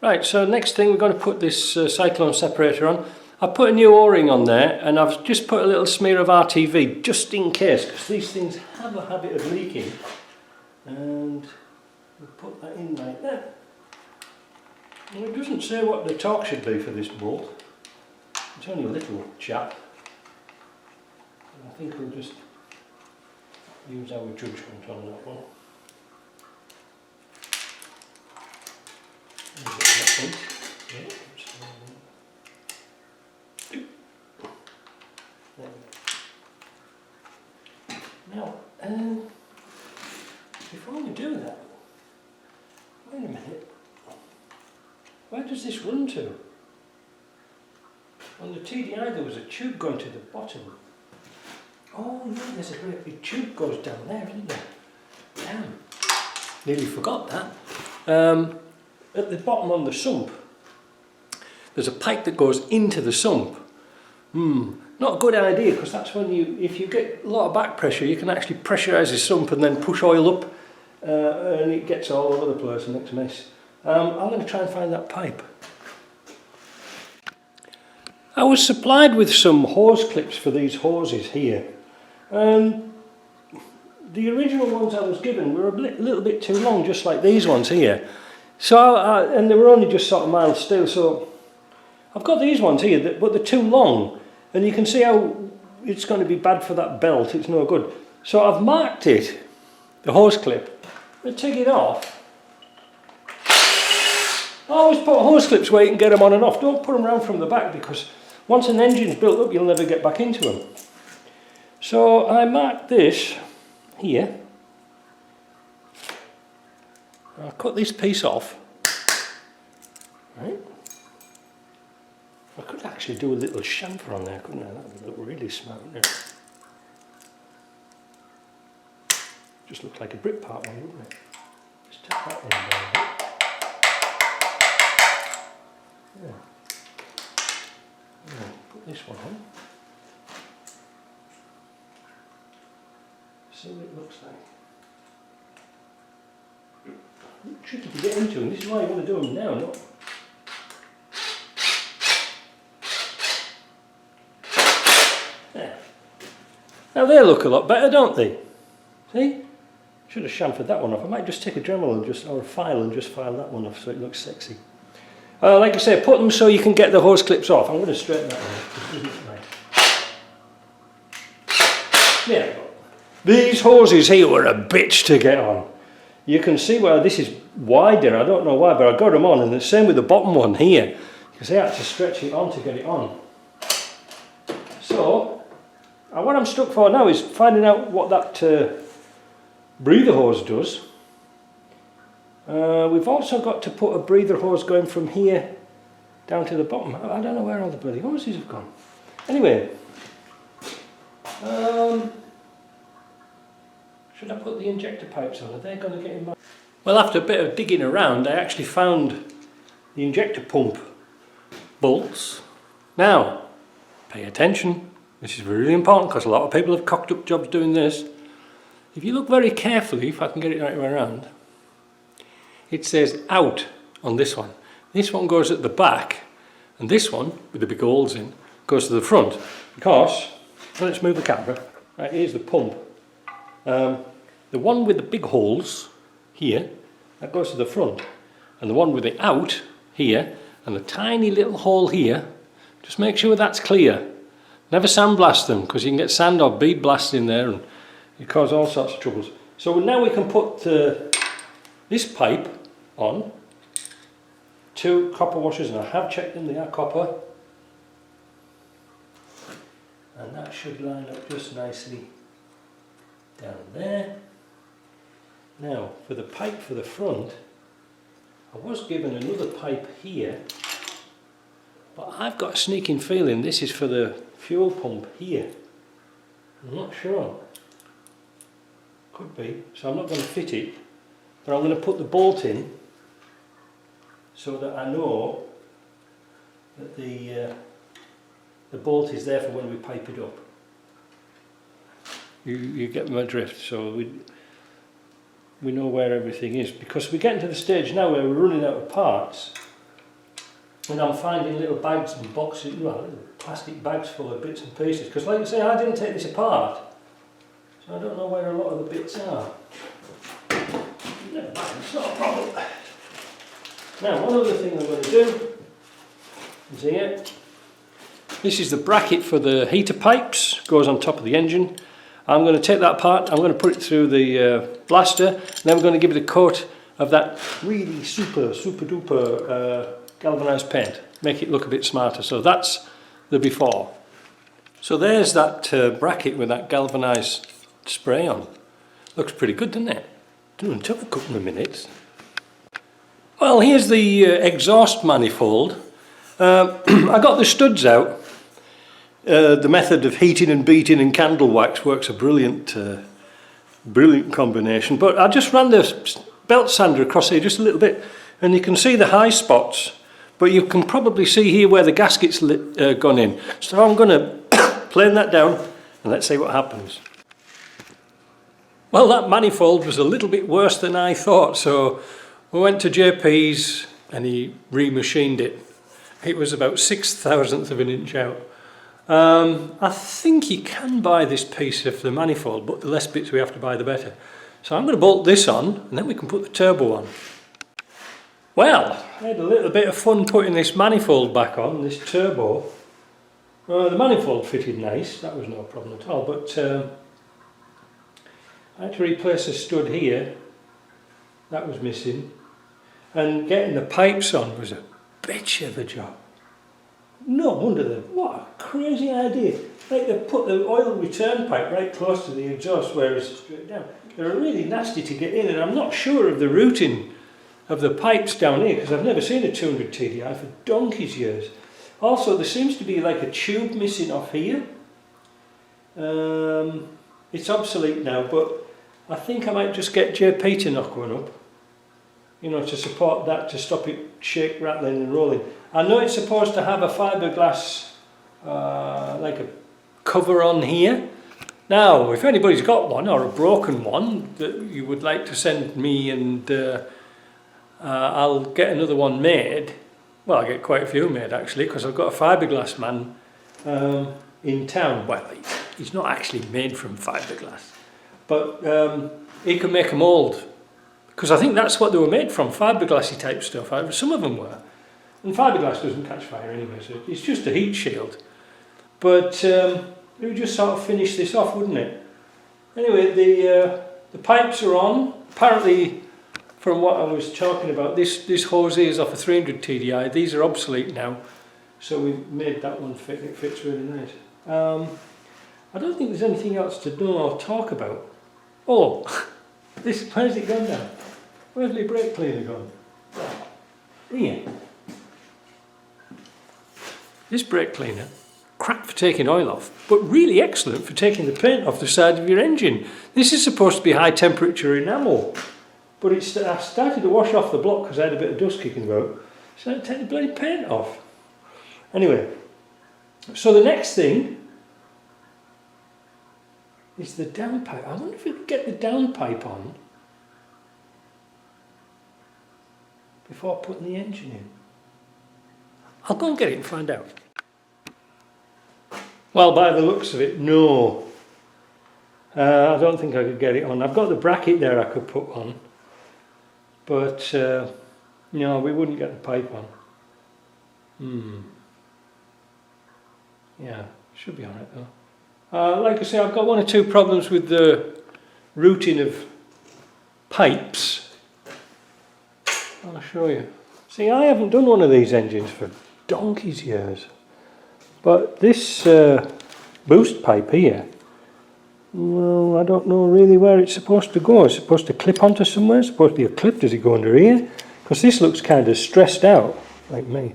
Right, so next thing we're going to put this cyclone separator on. I put a new O-ring on there, and I've just put a little smear of RTV just in case, because these things have a habit of leaking. And we'll put that in like that. And it doesn't say what the torque should be for this bolt. It's only a little chap. And I think we'll just use our judgment on that one. Now, before we do that, wait a minute, where does this run to? On the TDI there was a tube going to the bottom. Oh yeah, there's a great big tube goes down there, isn't there? Damn, nearly forgot that. At the bottom on the sump, there's a pipe that goes into the sump. Not a good idea, because that's when if you get a lot of back pressure, you can actually pressurise the sump and then push oil up, and it gets all over the place and makes a mess. I'm going to try and find that pipe. I was supplied with some hose clips for these hoses here, and the original ones I was given were a little bit too long, just like these ones here. So, and they were only just sort of mild steel, so I've got these ones here, but they're too long, and you can see how it's going to be bad for that belt. It's no good. So I've marked it, the hose clip. I'm going to take it off. I always put hose clips where you can get them on and off. Don't put them round from the back, because once an engine's built up, you'll never get back into them. So I marked this here. I'll cut this piece off. Right. I could actually do a little chamfer on there, couldn't I? That would look really smart, wouldn't it? Just looks like a brick part one, wouldn't it? Just take that one down. Yeah. Put this one on. See what it looks like. Tricky to get into, and this is why you want to do them now, not. There. Now they look a lot better, don't they? See? Should have chamfered that one off. I might just take a Dremel and or a file and just file that one off so it looks sexy. Like I say, put them so you can get the hose clips off. I'm going to straighten that one off. Yeah. These hoses here were a bitch to get on. You can see where this is wider, I don't know why, but I got them on, and the same with the bottom one here, because I had to stretch it on to get it on. So, what I'm stuck for now is finding out what that breather hose does. We've also got to put a breather hose going from here down to the bottom. I don't know where all the bloody hoses have gone. Anyway, should I put the injector pipes on? Are they going to get in my... Well, after a bit of digging around, I actually found the injector pump bolts. Now, pay attention. This is really important, because a lot of people have cocked up jobs doing this. If you look very carefully, if I can get it right way around, it says out on this one. This one goes at the back, and this one, with the big holes in, goes to the front. Because, well, let's move the camera. Right, here's the pump. The one with the big holes here, that goes to the front, and the one with the out here, and the tiny little hole here, just make sure that's clear. Never sandblast them, because you can get sand or bead blast in there and it causes all sorts of troubles. So now we can put this pipe on, 2 copper washers, and I have checked them, they are copper, and that should line up just nicely down there. Now for the pipe for the front, I was given another pipe here, but I've got a sneaking feeling this is for the fuel pump here. I'm not sure. Could be, so I'm not going to fit it, but I'm going to put the bolt in so that I know that the bolt is there for when we pipe it up. You get my drift, so we know where everything is, because we're getting to the stage now where we're running out of parts, And I'm finding little bags and boxes, well, little plastic bags full of bits and pieces. Because like I say, I didn't take this apart. So I don't know where a lot of the bits are. Never mind, it's not a problem. Now, one other thing I'm going to do is here. This is the bracket for the heater pipes, goes on top of the engine. I'm going to take that apart, I'm going to put it through the blaster, and then we're going to give it a coat of that really super duper galvanised paint, make it look a bit smarter. So that's the before. So there's that bracket with that galvanised spray on. Looks pretty good, doesn't it? It took a couple of minutes. Well, here's the exhaust manifold. I got the studs out. The method of heating and beating and candle wax works a brilliant combination, but I just ran the belt sander across here just a little bit, and you can see the high spots, but you can probably see here where the gasket's gone in. So I'm going to plane that down and let's see what happens. Well, that manifold was a little bit worse than I thought, so we went to JP's and he remachined it. It was about 6/1000 of an inch out. I think you can buy this piece of the manifold, but the less bits we have to buy the better. So I'm going to bolt this on and then we can put the turbo on. Well, I had a little bit of fun putting this manifold back on, this turbo. The manifold fitted nice, that was no problem at all, but I had to replace a stud here, that was missing, and getting the pipes on was a bitch of a job. No wonder what a crazy idea. Like they put the oil return pipe right close to the exhaust where it's straight down. They're really nasty to get in, and I'm not sure of the routing of the pipes down here because I've never seen a 200 TDI for donkey's years. Also, there seems to be like a tube missing off here. It's obsolete now, but I think I might just get JP to knock one up, you know, to support that, to stop it shake, rattling and rolling. I know it's supposed to have a fiberglass, like a cover on here. Now, if anybody's got one or a broken one that you would like to send me, and I'll get another one made. Well, I get quite a few made actually, because I've got a fiberglass man in town. Well, he's not actually made from fiberglass, but he can make a mould, because I think that's what they were made from, fiberglassy type stuff. Some of them were. And fiberglass doesn't catch fire anyway, so it's just a heat shield. But it would just sort of finish this off, wouldn't it? Anyway, the pipes are on. Apparently, from what I was talking about, this hose here is off a 300 TDI. These are obsolete now, so we made that one fit. It fits really nice. I don't think there's anything else to do or talk about. Oh, where's it gone now? Where's my brake cleaner gone? Here. This brake cleaner, crap for taking oil off, but really excellent for taking the paint off the side of your engine. This is supposed to be high temperature enamel, but I started to wash off the block because I had a bit of dust kicking about, so I had to take the bloody paint off. Anyway, so the next thing is the downpipe. I wonder if we could get the downpipe on before putting the engine in. I'll go and get it and find out. Well, by the looks of it, no. I don't think I could get it on. I've got the bracket there I could put on, but no, we wouldn't get the pipe on. Yeah, should be alright though. Like I say, I've got one or two problems with the routing of pipes. I'll show you. See, I haven't done one of these engines for donkey's years, but this boost pipe here, well, I don't know really where it's supposed to go. It's supposed to clip onto somewhere. It's supposed to be a clip. Does it go under here? Because this looks kind of stressed out, like me.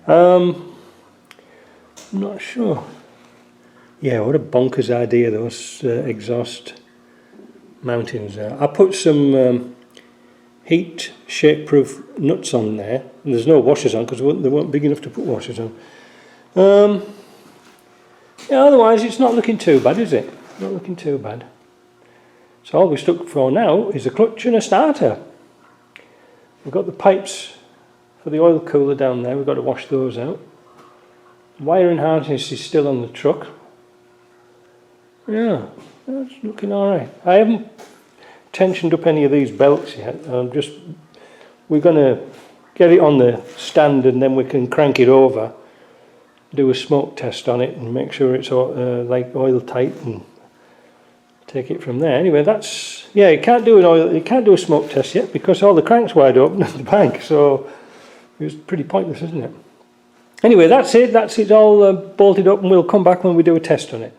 I'm not sure. Yeah, what a bonkers idea, those exhaust mountings there. I put some heat shape-proof nuts on there, and there's no washers on because they weren't big enough to put washers on. Yeah, otherwise it's not looking too bad, is it? Not looking too bad. So all we're stuck for now is a clutch and a starter. We've got the pipes for the oil cooler down there. We've got to wash those out. Wiring harness is still on the truck. Yeah, that's looking alright. I haven't tensioned up any of these belts yet. We're going to get it on the stand and then we can crank it over, do a smoke test on it and make sure it's like oil tight and take it from there. Anyway, you can't do a smoke test yet because all the crank's wide open at the back, so it's pretty pointless, isn't it? Anyway, that's it all bolted up, and we'll come back when we do a test on it.